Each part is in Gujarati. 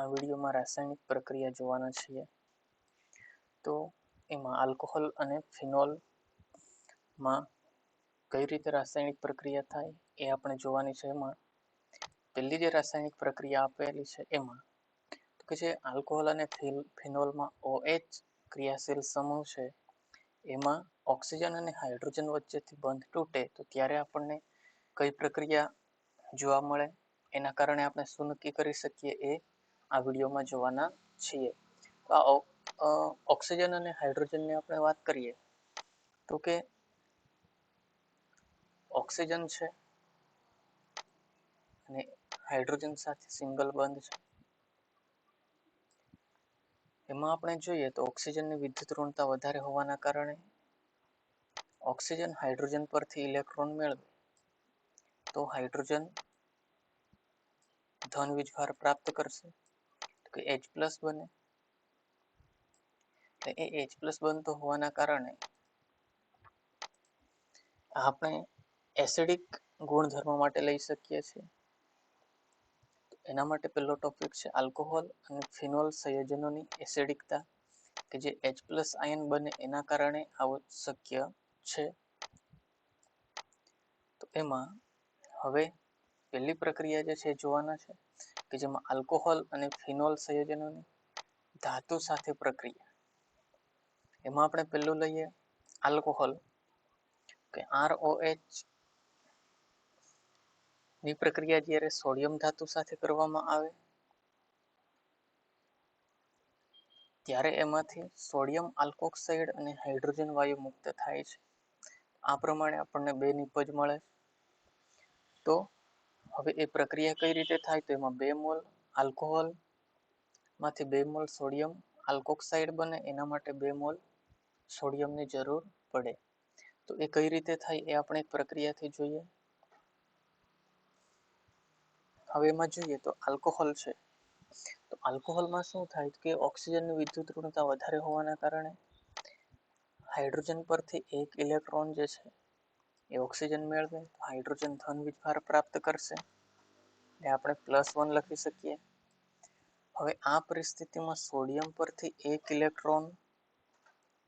આ વિડીયોમાં રાસાયણિક પ્રક્રિયા જોવાના છીએ. તો એમાં આલ્કોહોલ અને ફિનોલમાં કઈ રીતે રાસાયણિક પ્રક્રિયા થાય એ આપણે જોવાની છે. એમાં પહેલી જે રાસાયણિક પ્રક્રિયા આપેલી છે એમાં તો કે જે આલ્કોહોલ અને ફિનોલમાં OH ક્રિયાશીલ સમૂહ છે એમાં ઓક્સિજન અને હાઇડ્રોજન વચ્ચેથી બંધ તૂટે તો ત્યારે આપણને કઈ પ્રક્રિયા જોવા મળે, એના કારણે આપણે શું નક્કી કરી શકીએ એ આ વિડીયોમાં જોવાના છીએ. તો ઓક્સિજન અને હાઇડ્રોજનની આપણે વાત કરીએ તો કે ઓક્સિજન છે અને હાઇડ્રોજન સાથે સિંગલ બંધ છે. એમાં આપણે જોઈએ તો ઓક્સિજનની વિદ્યુત ઋણતા વધારે હોવાના કારણે ઓક્સિજન હાઇડ્રોજન પરથી ઇલેક્ટ્રોન મેળવે તો હાઇડ્રોજન ધન વીજભાર પ્રાપ્ત કરશે તો કે H+ બને. એ H+ બનતો હોવાના કારણે આપણે એસિડિક ગુણધર્મ માટે લઈ શકીએ છીએ. એના માટે પહેલો ટોપિક છે આલ્કોહોલ અને ફિનોલ સંયોજનોની એસિડિકતા, કે જે H+ આયન બને એના કારણે આવું શક્ય છે. તો એમાં હવે પહેલી પ્રક્રિયા જે છે જોવાના છે કે જેમાં આલ્કોહોલ અને ફિનોલ સંયોજનોની ધાતુ સાથે પ્રક્રિયા. એમાં આપણે પહેલું લઈએ આલ્કોહોલ, કે ROH ની પ્રક્રિયા જ્યારે સોડિયમ ધાતુ સાથે કરવામાં આવે ત્યારે એમાંથી સોડિયમ આલ્કોક્સાઇડ અને હાઇડ્રોજન વાયુ મુક્ત થાય છે. આ પ્રમાણે આપણને બે નિપજ મળે. તો હવે એ પ્રક્રિયા કઈ રીતે થાય તો એમાં 2 મોલ આલ્કોહોલ માંથી 2 મોલ સોડિયમ આલ્કોક્સાઇડ બને, એના માટે 2 મોલ સોડિયમની જરૂર પડે. તો એ કઈ રીતે થાય એ આપણે પ્રક્રિયાથી જોઈએ. હવે એમાં જોઈએ તો આલ્કોહોલ છે, તો આલ્કોહોલમાં શું થાય કે ઓક્સિજનની વિદ્યુત ઋણતા વધારે હોવાના કારણે હાઇડ્રોજન પરથી એક ઇલેક્ટ્રોન જે છે એ ઓક્સિજન મેળવે તો હાઇડ્રોજન ધન વીજભાર પ્રાપ્ત કરશે, એટલે આપણે +1 લખી શકીએ. હવે આ પરિસ્થિતિમાં સોડિયમ પરથી એક ઇલેક્ટ્રોન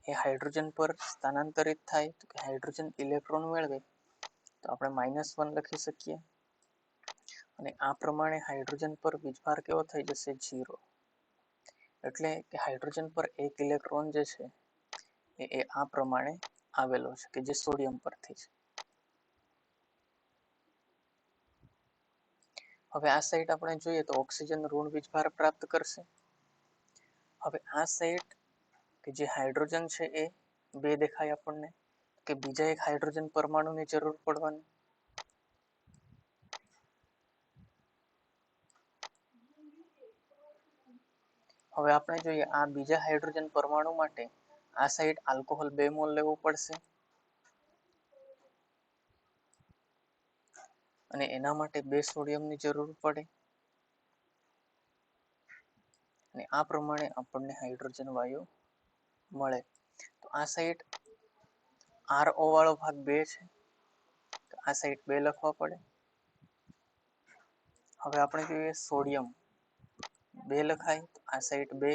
એ હાઇડ્રોજન પર સ્થાનાંતરિત થાય તો કે હાઇડ્રોજન ઇલેક્ટ્રોન મેળવે તો આપણે -1 લખી શકીએ. અને આ પ્રમાણે હાઇડ્રોજન પર વીજભાર કેવો થઈ જશે 0. એટલે કે હાઇડ્રોજન પર એક ઇલેક્ટ્રોન જે છે એ આ પ્રમાણે આવેલો છે કે જે સોડિયમ પરથી છે. હવે આ સાઈડ આપણે જોઈએ તો ઓક્સિજન ઋણ વીજભાર પ્રાપ્ત કરશે. હવે આ સાઈડ કે જે હાઇડ્રોજન છે એ 2 દેખાય આપણને, કે બીજા એક હાઇડ્રોજન પરમાણુની જરૂર પડવાની. હવે આપણે જોઈએ આ બીજા હાઇડ્રોજન પરમાણુ માટે આ સાઈડ આલ્કોહોલ 2 મોલ લેવું પડશે અને એના માટે 2 સોડિયમની જરૂર પડે, અને આ પ્રમાણે આપણને હાઇડ્રોજન વાયુ મળે. તો આ સાઈડ RO વાળો ભાગ 2 છે, તો આ સાઈડ 2 લખવા પડે. હવે આપણે જોઈએ સોડિયમ 2 લખાય તો આ સાઈડ 2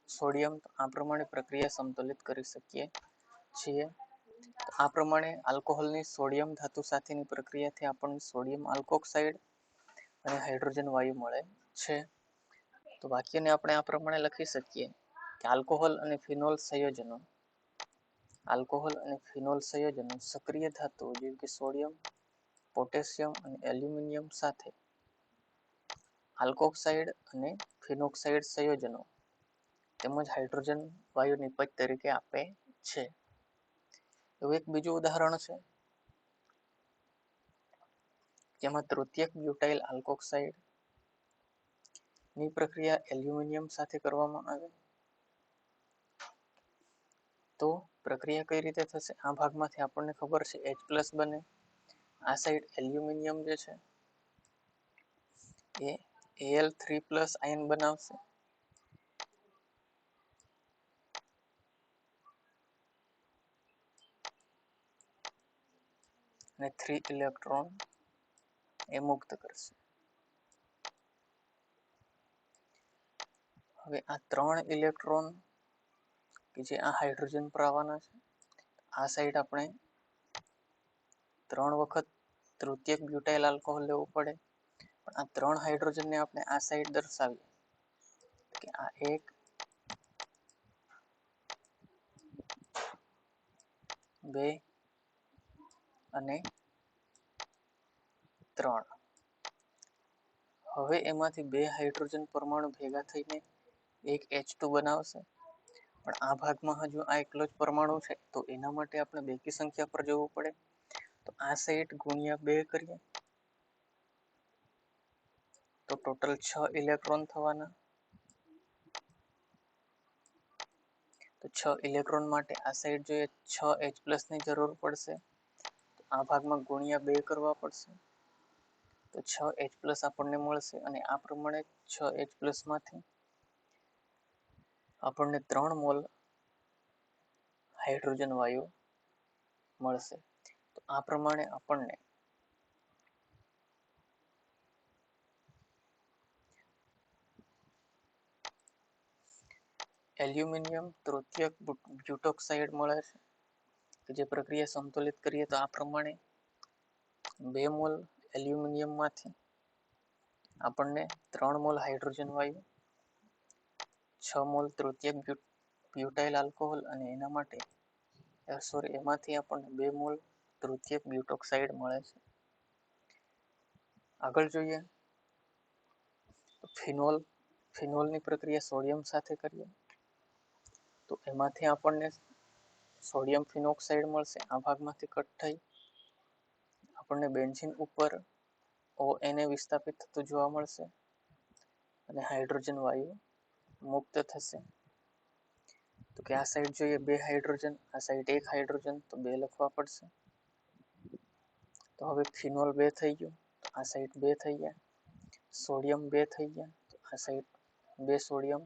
સોડિયમ, તો આ પ્રમાણે પ્રક્રિયા સંતુલિત કરી શકીએ છીએ. આ પ્રમાણે આલ્કોહોલની સોડિયમ ધાતુ સાથેની પ્રક્રિયાથી આપણને સોડિયમ આલ્કોક્સાઇડ અને હાઇડ્રોજન વાયુ મળે છે. તો વાક્યને આપણે આ પ્રમાણે લખી શકીએ કે આલ્કોહોલ અને ફિનોલ સંયોજનો સક્રિય ધાતુઓ જેવી કે સોડિયમ, પોટેશિયમ અને એલ્યુમિનિયમ સાથે આલ્કોક્સાઇડ અને ફિનોક્સાઇડ સંયોજનો તેમજ હાઇડ્રોજન વાયુ નિપજ તરીકે આપે છે. એવું એક બીજું ઉદાહરણ છે જેમાં તૃતીયક બ્યુટાઇલ આલ્કોક્સાઇડ ની પ્રક્રિયા એલ્યુમિનિયમ સાથે કરવામાં આવે તો પ્રક્રિયા કઈ રીતે થશે. આ ભાગમાંથી આપણને ખબર છે H+ બને, આ સાઈડ એલ્યુમિનિયમ જે છે એ Al3+ આયન બનાવશે અને 3 ઇલેક્ટ્રોન એ મુક્ત કરશે. હવે આ 3 ઇલેક્ટ્રોન કે જે આ હાઇડ્રોજન પર આવવાના છે, આ સાઈડ આપણે 3 વખત તૃતીયક બ્યુટાઇલ આલ્કોહોલ લેવું પડે, પણ આ 3 હાઇડ્રોજનને આપણે આ સાઈડ દર્શાવીએ કે આ 1 2 અને 3. હવે એમાંથી 2 હાઇડ્રોજન પરમાણુ ભેગા થઈને એક H2 બનાવશે, પણ આ ભાગમાં હજુ આ એકલો જ પરમાણુ છે, તો એના માટે આપણે બેકી સંખ્યા પર જવું પડે. તો આ સાઈડ ગુણ્યા 2 કરીએ તો ટોટલ 6 ઇલેક્ટ્રોન થવાના. તો 6 ઇલેક્ટ્રોન માટે આ સાઈડ જોઈએ 6H+ ની જરૂર પડશે. આ ભાગમાં ગુણ્યા 2 કરવા પડશે, તો 6H+ આપણને મળશે. અને આ પ્રમાણે 6H+ માંથી આપણને 3 મોલ હાઇડ્રોજન વાયુ મળશે. તો આ પ્રમાણે આપણને એલ્યુમિનિયમ તૃતીયક બ્યુટોક્સાઇડ મળે છે, કે જે પ્રક્રિયા સંતુલિત કરીએ તો આ પ્રમાણે 2 મોલ એલ્યુમિનિયમમાંથી આપણને 3 મોલ હાઇડ્રોજન વાયુ, 6 મોલ તૃતીયક બ્યુટાઇલ આલ્કોહોલ અને એમાંથી આપણને 2 મોલ તૃતીયક બ્યુટોક્સાઇડ મળે છે. આગળ જોઈએ તો ફિનોલની પ્રક્રિયા સોડિયમ સાથે કરીએ તો એમાંથી આપણને સોડિયમ ફિનોક્સાઇડ મળશે. આ ભાગમાંથી કટ થઈ આપણને બેન્ઝીન ઉપર ONA વિસ્થાપિત થતું જોવા મળશે અને હાઇડ્રોજન વાયુ મુક્ત થશે. તો કે આ સાઈડ જોઈએ 2 હાઇડ્રોજન, આ સાઈડ 1 હાઇડ્રોજન, તો 2 લખવા પડશે. તો હવે ફિનોલ 2 થઈ ગયું, તો આ સાઈડ 2 થઈ ગયા. સોડિયમ 2 થઈ ગયા, તો આ સાઈડ 2 સોડિયમ.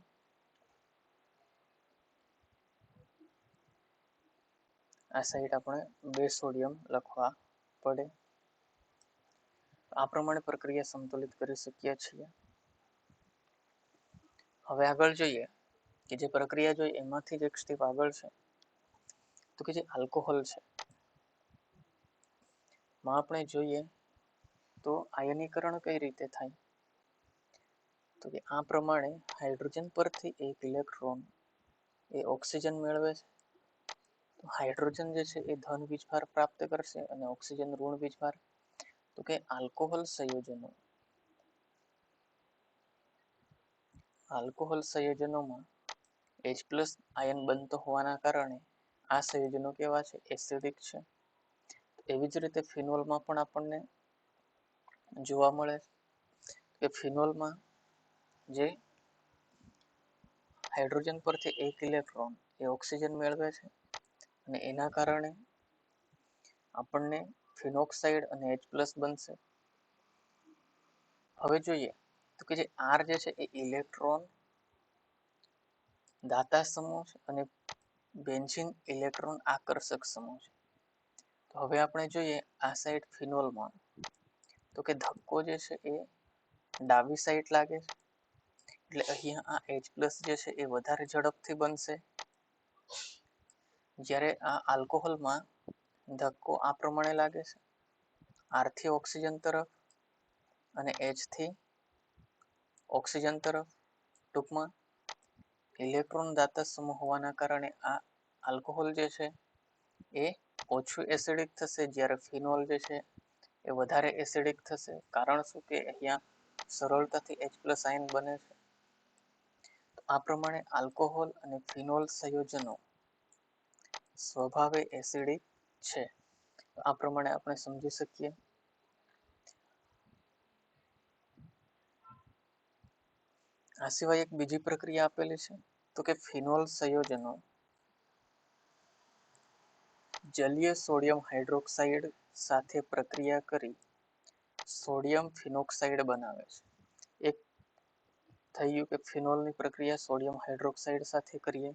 આ સાઈડ આપણે 2 સોડિયમ લખવા પડે. આ પ્રમાણે પ્રક્રિયા સંતુલિત કરી શકીએ છીએ. હવે આગળ જોઈએ કે જે પ્રક્રિયા જોઈએ એમાંથી જ એક સ્ટેપ આગળ છે, તો કે જે આલ્કોહોલ છે માં આપણે જોઈએ તો આયનીકરણ કઈ રીતે થાય, તો કે આ પ્રમાણે હાઇડ્રોજન પરથી એક ઇલેક્ટ્રોન એ ઓક્સિજન મેળવે છે. તો હાઇડ્રોજન જે છે એ ધન વીજભાર પ્રાપ્ત કરશે અને ઓક્સિજન ઋણ વીજભાર. તો કે આલ્કોહોલ સંયોજનોમાં H+ આયન બનતો હોવાના કારણે આ સંયોજનો કેવા છે, એસિડિક છે. એવી જ રીતે ફિનોલમાં પણ આપણને જોવા મળે કે ફિનોલમાં જે હાઇડ્રોજન પરથી એક ઇલેક્ટ્રોન એ ઓક્સિજન મેળવે છે અને એના કારણે આપણને ફિનોક્સાઇડ અને H+ બનશે. હવે જોઈએ તો કે જે R જે છે એ ઇલેક્ટ્રોન દાતા સમૂહ છે અને બેન્ઝીન ઇલેક્ટ્રોન આકર્ષક સમૂહ છે. તો હવે આપણે જોઈએ આ સાઈડ ફિનોલમાં તો કે ધક્કો જે છે એ ડાબી સાઈડ લાગે છે, એટલે અહીંયા આ H+ જે છે એ વધારે ઝડપથી બનશે. જ્યારે આ આલ્કોહોલમાં ધક્કો આ પ્રમાણે લાગે છે, R થી ઓક્સિજન તરફ અને H થી ઓક્સિજન તરફ. ટૂંકમાં ઇલેક્ટ્રોન દાતા સમૂહ હોવાના કારણે આ આલ્કોહોલ જે છે એ ઓછું એસિડિક થશે, જ્યારે ફિનોલ જે છે એ વધારે એસિડિક થશે. કારણ શું કે અહીંયા સરળતાથી H+ આયન બને છે. આ પ્રમાણે આલ્કોહોલ અને ફિનોલ સંયોજનો સ્વભાવે એસિડિક છે. આ પ્રમાણે આપણે સમજી શકીએ. આ સિવાય એક બીજી પ્રક્રિયા આપેલી છે, તો કે ફિનોલ સંયોજનો જલીય સોડિયમ હાઇડ્રોક્સાઇડ સાથે પ્રક્રિયા કરી સોડિયમ ફિનોક્સાઇડ બનાવે છે. એક થઈ ગયું કે ફિનોલની પ્રક્રિયા સોડિયમ હાઇડ્રોક્સાઇડ સાથે કરીએ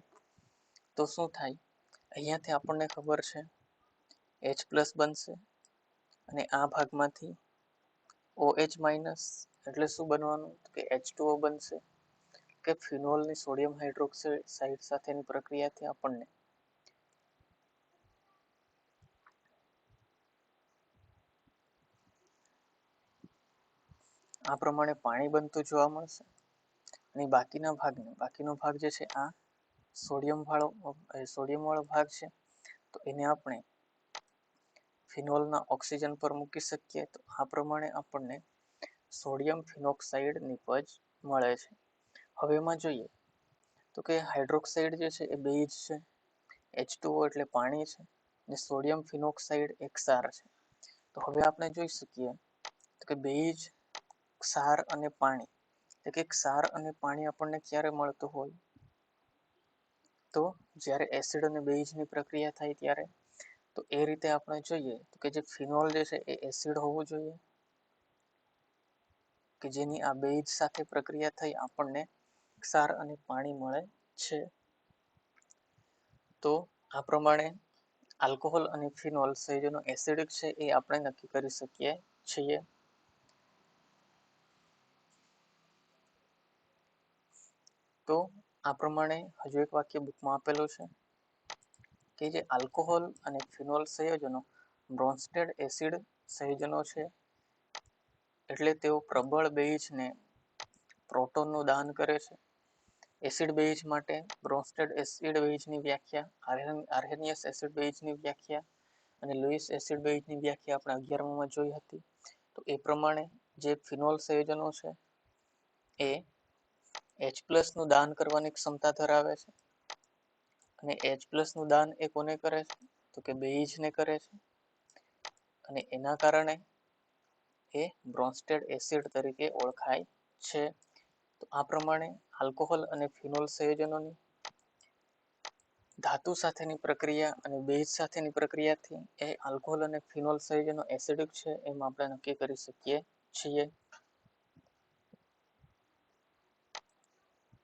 તો શું થાય, અહીંયાથી આપણને ખબર છે H+ બનશે અને આ ભાગમાંથી OH- એટલે શું બનવાનું, કે H2O બનશે. કે ફિનોલની સોડિયમ હાઇડ્રોક્સાઇડ સાથેની પ્રક્રિયાથી આપણને આ પ્રમાણે પાણી બનતું જોવા મળશે. અને બાકીનો ભાગ જે છે આ સોડિયમ વાળો ભાગ છે. તો એને આપણે ફિનોલના ઓક્સિજન પર મૂકી શકીએ. તો આ પ્રમાણે આપણને સોડિયમ ફિનોક્સાઇડ નિપજ મળે છે. હવે એમાં જોઈએ તો કે હાઇડ્રોક્સાઇડ જે છે એ બેઝ છે, H2O એટલે પાણી છે, અને સોડિયમ ફિનોક્સાઇડ એક ક્ષાર છે. તો હવે આપણે જોઈ શકીએ તો કે બેઝ, ક્ષાર અને પાણી, એટલે કે ક્ષાર અને પાણી આપણને ક્યારે મળતું હોય તો જ્યારે એસિડ અને બેઝની પ્રક્રિયા થાય ત્યારે. તો એ રીતે આપણે જોઈએ તો કે જે ફિનોલ જે છે એ એસિડ હોવું જોઈએ કે જેની આ બેઝ સાથે પ્રક્રિયા થઈ આપણને ક્ષાર અને પાણી મળે છે. તો આ પ્રમાણે આલ્કોહોલ અને ફિનોલ સંયોજનો એસિડિક છે એ આપણે નક્કી કરી શકીએ છીએ. તો આ પ્રમાણે હજુ એક વાક્ય બુકમાં આપેલું છે કે જે આલ્કોહોલ અને ફિનોલ સંયોજનો બ્રોન્સ્ટેડ એસિડ સંયોજનો છે, એટલે તેઓ પ્રબળ બેઝને પ્રોટોનનું દાન કરે છે. એસિડ બેઝ માટે બ્રોન્સ્ટેડ એસિડ બેઝની વ્યાખ્યા, આર્હેનિયસ એસિડ બેઝની વ્યાખ્યા અને લુઈસ એસિડ બેઝની વ્યાખ્યા આપણે 11માં જોઈ હતી. તો એ પ્રમાણે જે ફિનોલ સંયોજનો છે એ H+ નું દાન કરવાની ક્ષમતા ધરાવે છે. અને H+ નું દાન એ કોને કરે છે તો કે બેઝને કરે છે. અને એના કારણે એ બ્રોન્સ્ટેડ એસિડ તરીકે ઓળખાય છે. તો આ પ્રમાણે આલ્કોહોલ અને ફિનોલ સંયોજનોની ધાતુ સાથેની પ્રક્રિયા અને બેઝ સાથેની પ્રક્રિયાથી એ આલ્કોહોલ અને ફિનોલ સંયોજનો એસિડિક છે એમ આપણે નક્કી કરી શકીએ છીએ.